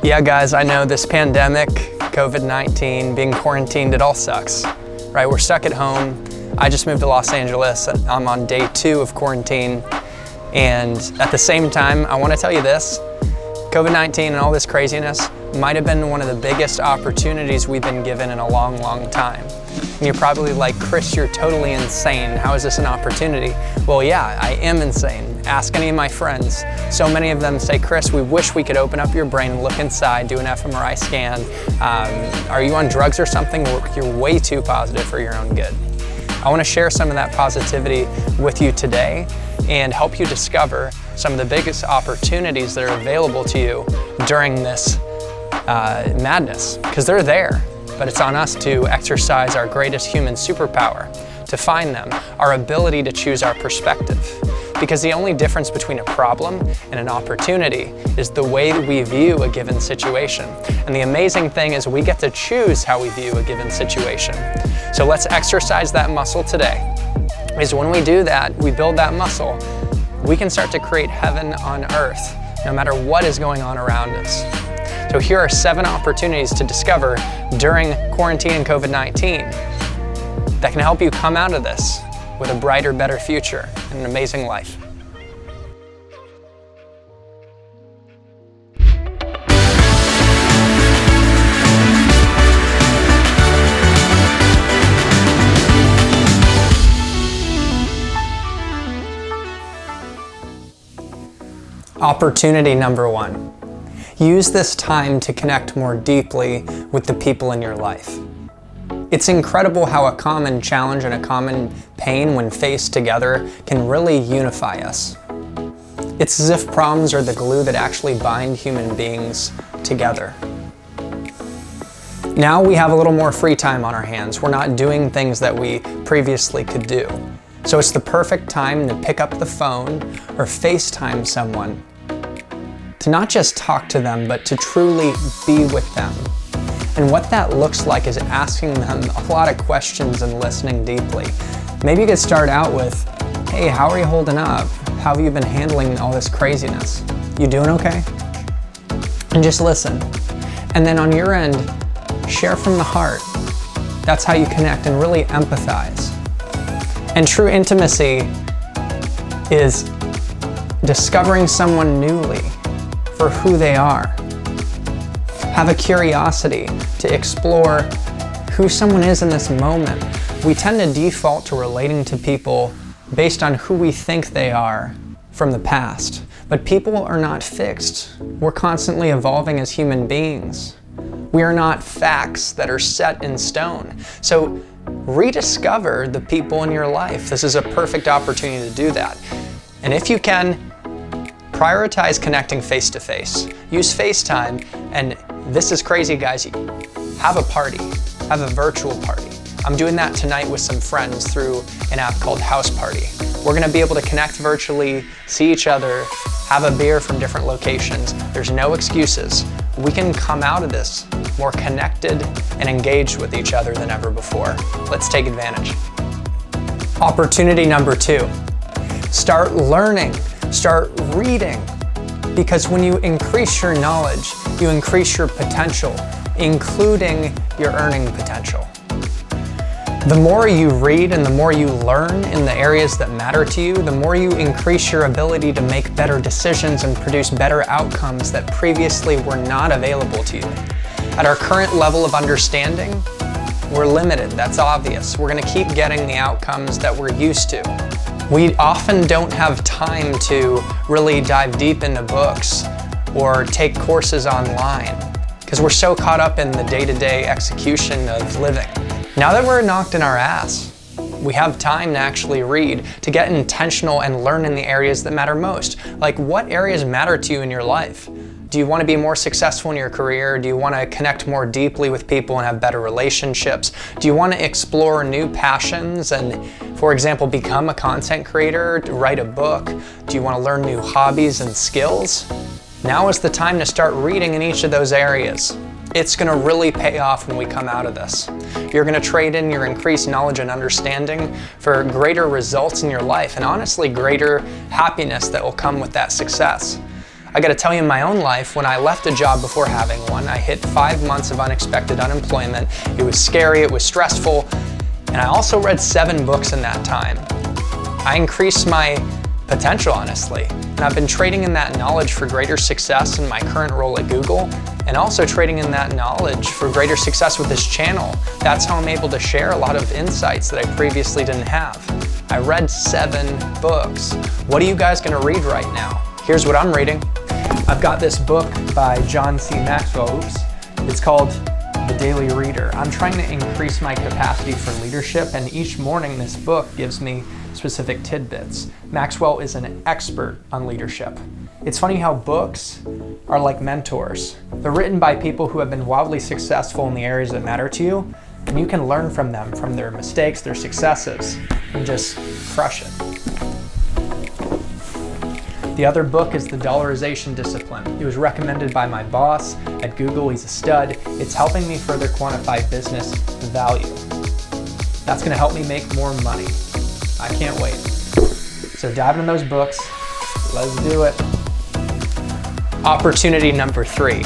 Yeah, guys, I know this pandemic, COVID-19, being quarantined, it all sucks, right? We're stuck at home. I just moved to Los Angeles. I'm on day 2 of quarantine. And at the same time, I want to tell you this, COVID-19 and all this craziness might have been one of the biggest opportunities we've been given in a long, long time. And you're probably like, Chris, you're totally insane. How is this an opportunity? Well, yeah, I am insane. Ask any of my friends. So many of them say, Chris, we wish we could open up your brain, look inside, do an fMRI scan. Are you on drugs or something? You're way too positive for your own good. I want to share some of that positivity with you today and help you discover some of the biggest opportunities that are available to you during this madness, because they're there. But it's on us to exercise our greatest human superpower, to find them, our ability to choose our perspective. Because the only difference between a problem and an opportunity is the way that we view a given situation. And the amazing thing is we get to choose how we view a given situation. So let's exercise that muscle today. Because when we do that, we build that muscle, we can start to create heaven on earth, no matter what is going on around us. So here are 7 opportunities to discover during quarantine and COVID-19 that can help you come out of this with a brighter, better future and an amazing life. Opportunity number 1. Use this time to connect more deeply with the people in your life. It's incredible how a common challenge and a common pain, when faced together, can really unify us. It's as if problems are the glue that actually bind human beings together. Now we have a little more free time on our hands. We're not doing things that we previously could do. So it's the perfect time to pick up the phone or FaceTime someone, to not just talk to them, but to truly be with them. And what that looks like is asking them a lot of questions and listening deeply. Maybe you could start out with, hey, how are you holding up? How have you been handling all this craziness? You doing okay? And just listen. And then on your end, share from the heart. That's how you connect and really empathize. And true intimacy is discovering someone newly for who they are. Have a curiosity to explore who someone is in this moment. We tend to default to relating to people based on who we think they are from the past. But people are not fixed. We're constantly evolving as human beings. We are not facts that are set in stone. So rediscover the people in your life. This is a perfect opportunity to do that. And if you can, prioritize connecting face-to-face. Use FaceTime, and this is crazy, guys. Have a party, have a virtual party. I'm doing that tonight with some friends through an app called House Party. We're gonna be able to connect virtually, see each other, have a beer from different locations. There's no excuses. We can come out of this more connected and engaged with each other than ever before. Let's take advantage. Opportunity number 2. Start learning. Start reading, because when you increase your knowledge, you increase your potential, including your earning potential. The more you read and the more you learn in the areas that matter to you, the more you increase your ability to make better decisions and produce better outcomes that previously were not available to you. At our current level of understanding, we're limited, that's obvious. We're gonna keep getting the outcomes that we're used to. We often don't have time to really dive deep into books or take courses online because we're so caught up in the day-to-day execution of living. Now that we're knocked in our ass, we have time to actually read, to get intentional and learn in the areas that matter most. Like, what areas matter to you in your life? Do you want to be more successful in your career? Do you want to connect more deeply with people and have better relationships? Do you want to explore new passions and, for example, become a content creator, to write a book? Do you want to learn new hobbies and skills? Now is the time to start reading in each of those areas. It's going to really pay off when we come out of this. You're going to trade in your increased knowledge and understanding for greater results in your life, and honestly, greater happiness that will come with that success. I gotta tell you, in my own life, when I left a job before having one, I hit 5 months of unexpected unemployment. It was scary, it was stressful, and I also read 7 books in that time. I increased my potential, honestly, and I've been trading in that knowledge for greater success in my current role at Google, and also trading in that knowledge for greater success with this channel. That's how I'm able to share a lot of insights that I previously didn't have. I read 7 books. What are you guys gonna read right now? Here's what I'm reading. I've got this book by John C. Maxwell. It's called The Daily Reader. I'm trying to increase my capacity for leadership, and each morning this book gives me specific tidbits. Maxwell is an expert on leadership. It's funny how books are like mentors. They're written by people who have been wildly successful in the areas that matter to you, and you can learn from them, from their mistakes, their successes, and just crush it. The other book is The Dollarization Discipline. It was recommended by my boss at Google. He's a stud. It's helping me further quantify business value. That's gonna help me make more money. I can't wait. So dive into those books. Let's do it. Opportunity number 3.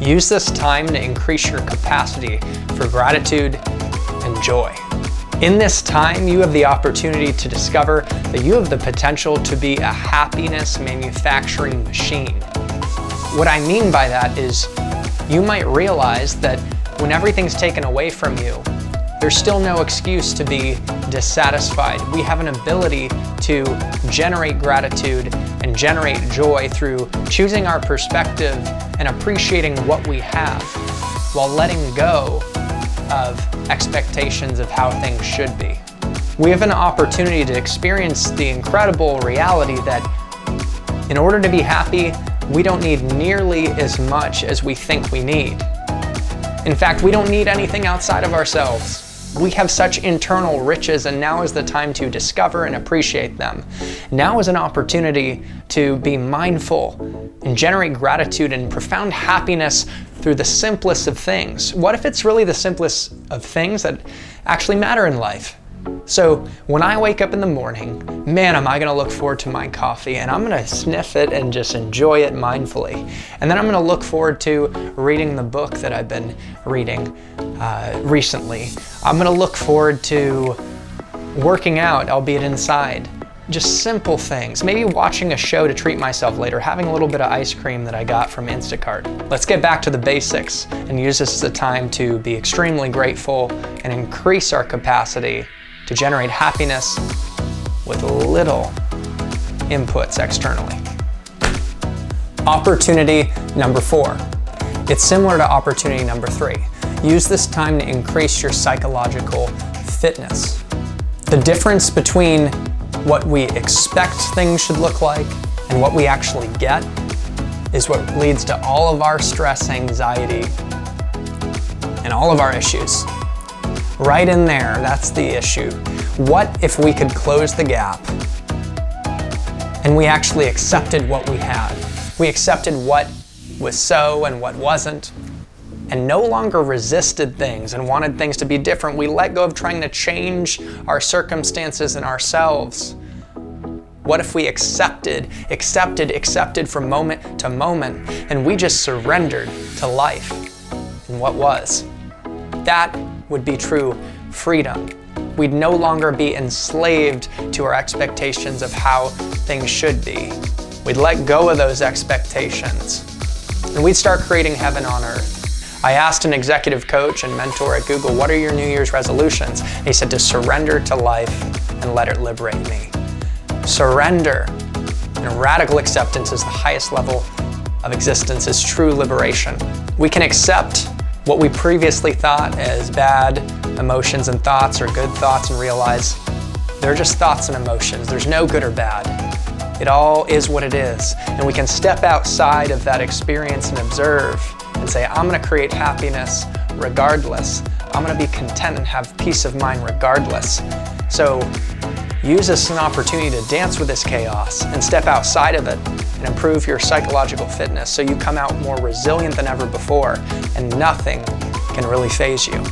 Use this time to increase your capacity for gratitude and joy. In this time, you have the opportunity to discover that you have the potential to be a happiness manufacturing machine. What I mean by that is you might realize that when everything's taken away from you, there's still no excuse to be dissatisfied. We have an ability to generate gratitude and generate joy through choosing our perspective and appreciating what we have while letting go of expectations of how things should be. We have an opportunity to experience the incredible reality that in order to be happy, we don't need nearly as much as we think we need. In fact, we don't need anything outside of ourselves. We have such internal riches, and now is the time to discover and appreciate them. Now is an opportunity to be mindful and generate gratitude and profound happiness through the simplest of things. What if it's really the simplest of things that actually matter in life? So when I wake up in the morning, man, am I gonna look forward to my coffee, and I'm gonna sniff it and just enjoy it mindfully. And then I'm gonna look forward to reading the book that I've been reading recently. I'm gonna look forward to working out, albeit inside. Just simple things. Maybe watching a show to treat myself later, having a little bit of ice cream that I got from Instacart. Let's get back to the basics and use this as a time to be extremely grateful and increase our capacity to generate happiness with little inputs externally. Opportunity number 4. It's similar to opportunity number 3. Use this time to increase your psychological fitness. The difference between what we expect things should look like and what we actually get is what leads to all of our stress, anxiety, and all of our issues. Right in there, that's the issue. What if we could close the gap and we actually accepted what we had? We accepted what was so and what wasn't, and no longer resisted things and wanted things to be different. We let go of trying to change our circumstances and ourselves. What if we accepted from moment to moment, and we just surrendered to life and what was? That would be true freedom. We'd no longer be enslaved to our expectations of how things should be. We'd let go of those expectations, and we'd start creating heaven on earth. I asked an executive coach and mentor at Google, what are your New Year's resolutions? And he said to surrender to life and let it liberate me. Surrender and radical acceptance is the highest level of existence, is true liberation. We can accept what we previously thought as bad emotions and thoughts or good thoughts and realize they're just thoughts and emotions. There's no good or bad. It all is what it is. And we can step outside of that experience and observe and say, I'm gonna create happiness regardless. I'm gonna be content and have peace of mind regardless. So use this as an opportunity to dance with this chaos and step outside of it and improve your psychological fitness so you come out more resilient than ever before and nothing can really faze you.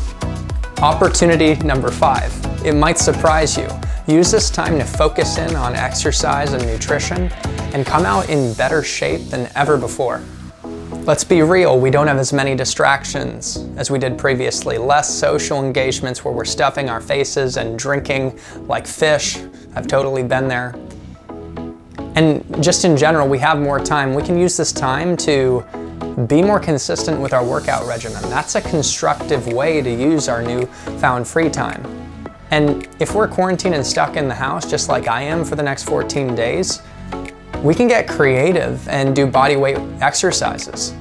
Opportunity number 5. It might surprise you. Use this time to focus in on exercise and nutrition and come out in better shape than ever before. Let's be real, we don't have as many distractions as we did previously. Less social engagements where we're stuffing our faces and drinking like fish. I've totally been there. And just in general, we have more time. We can use this time to be more consistent with our workout regimen. That's a constructive way to use our newfound free time. And if we're quarantined and stuck in the house, just like I am for the next 14 days, we can get creative and do body weight exercises.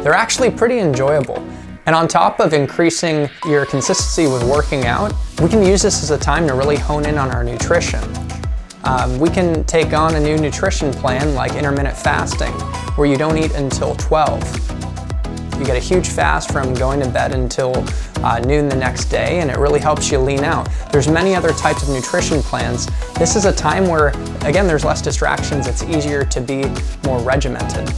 They're actually pretty enjoyable. And on top of increasing your consistency with working out, we can use this as a time to really hone in on our nutrition. We can take on a new nutrition plan like intermittent fasting, where you don't eat until 12. You get a huge fast from going to bed until noon the next day, and it really helps you lean out. There's many other types of nutrition plans. This is a time where, again, there's less distractions. It's easier to be more regimented.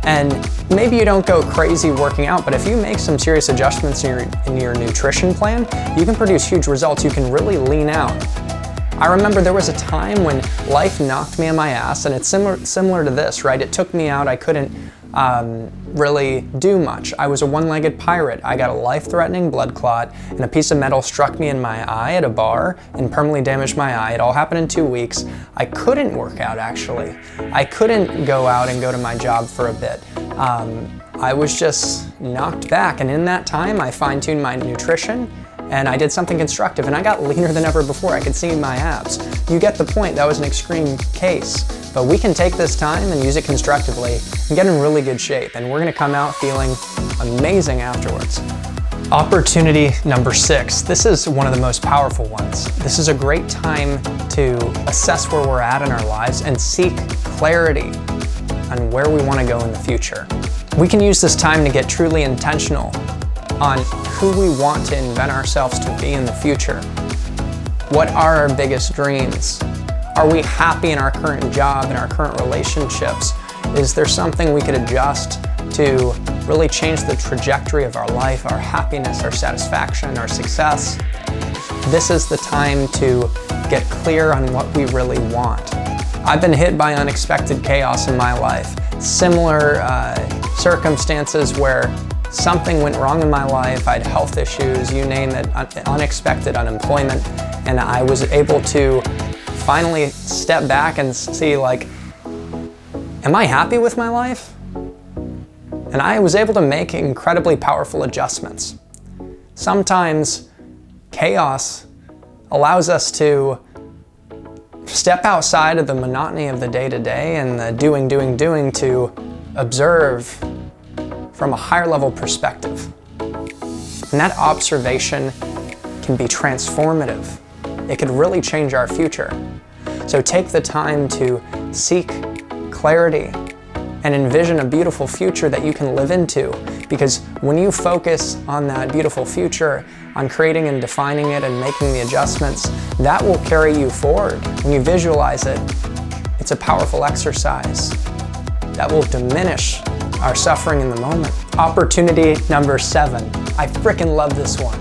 And maybe you don't go crazy working out, but if you make some serious adjustments in your nutrition plan, you can produce huge results. You can really lean out. I remember there was a time when life knocked me on my ass, and it's similar to this, right? It took me out. I couldn't really do much. I was a one-legged pirate. I got a life-threatening blood clot, and a piece of metal struck me in my eye at a bar and permanently damaged my eye. It all happened in 2 weeks. I couldn't work out, actually. I couldn't go out and go to my job for a bit. I was just knocked back, and in that time, I fine-tuned my nutrition, and I did something constructive, and I got leaner than ever before. I could see my abs. You get the point. That was an extreme case. But we can take this time and use it constructively and get in really good shape, and we're gonna come out feeling amazing afterwards. Opportunity number 6. This is one of the most powerful ones. This is a great time to assess where we're at in our lives and seek clarity on where we wanna go in the future. We can use this time to get truly intentional on who we want to invent ourselves to be in the future. What are our biggest dreams? Are we happy in our current job and our current relationships? Is there something we could adjust to really change the trajectory of our life, our happiness, our satisfaction, our success? This is the time to get clear on what we really want. I've been hit by unexpected chaos in my life. Similar circumstances where something went wrong in my life. I had health issues, you name it, unexpected unemployment, and I was able to finally step back and see, like, am I happy with my life? And I was able to make incredibly powerful adjustments. Sometimes chaos allows us to step outside of the monotony of the day-to-day and the doing to observe from a higher level perspective. And that observation can be transformative. It could really change our future. So take the time to seek clarity and envision a beautiful future that you can live into. Because when you focus on that beautiful future, on creating and defining it and making the adjustments, that will carry you forward. When you visualize it, it's a powerful exercise that will diminish our suffering in the moment. Opportunity number 7. I freaking love this one.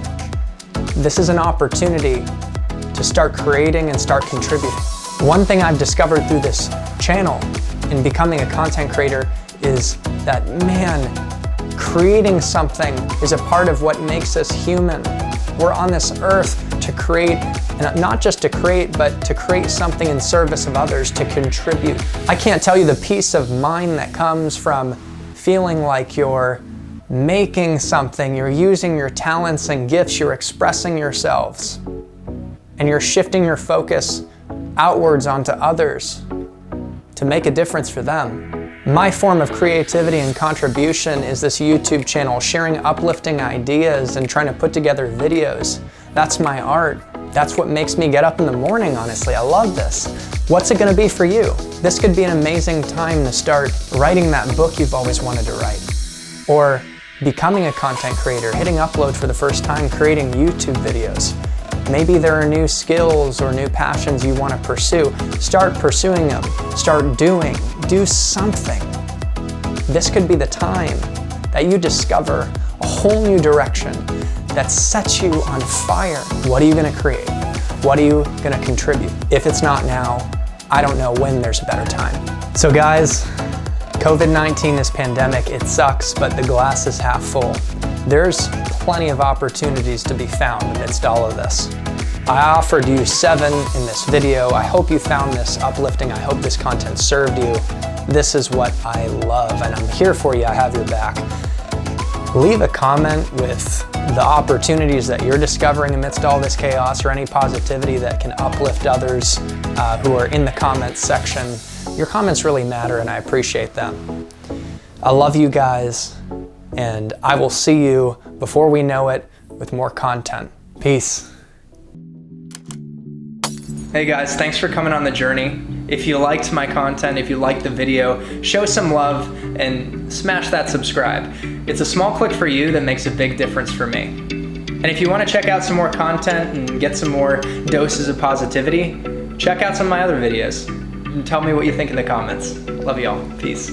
This is an opportunity to start creating and start contributing. One thing I've discovered through this channel in becoming a content creator is that, man, creating something is a part of what makes us human. We're on this earth to create, and not just to create, but to create something in service of others, to contribute. I can't tell you the peace of mind that comes from feeling like you're making something, you're using your talents and gifts, you're expressing yourselves, and you're shifting your focus outwards onto others to make a difference for them. My form of creativity and contribution is this YouTube channel, sharing uplifting ideas and trying to put together videos. That's my art. That's what makes me get up in the morning, honestly. I love this. What's it gonna be for you? This could be an amazing time to start writing that book you've always wanted to write, or becoming a content creator, hitting upload for the first time, creating YouTube videos. Maybe there are new skills or new passions you want to pursue. Start pursuing them. Start doing. Do something. This could be the time that you discover a whole new direction that sets you on fire. What are you going to create? What are you gonna contribute? If it's not now, I don't know when there's a better time. So guys, COVID-19, this pandemic, it sucks, but the glass is half full. There's plenty of opportunities to be found amidst all of this. I offered you 7 in this video. I hope you found this uplifting. I hope this content served you. This is what I love, and I'm here for you. I have your back. Leave a comment with the opportunities that you're discovering amidst all this chaos, or any positivity that can uplift others who are in the comments section. Your comments really matter, and I appreciate them. I love you guys, and I will see you before we know it with more content. Peace. Hey guys, thanks for coming on the journey. If you liked my content, if you liked the video, show some love and smash that subscribe. It's a small click for you that makes a big difference for me. And if you want to check out some more content and get some more doses of positivity, check out some of my other videos and tell me what you think in the comments. Love y'all. Peace.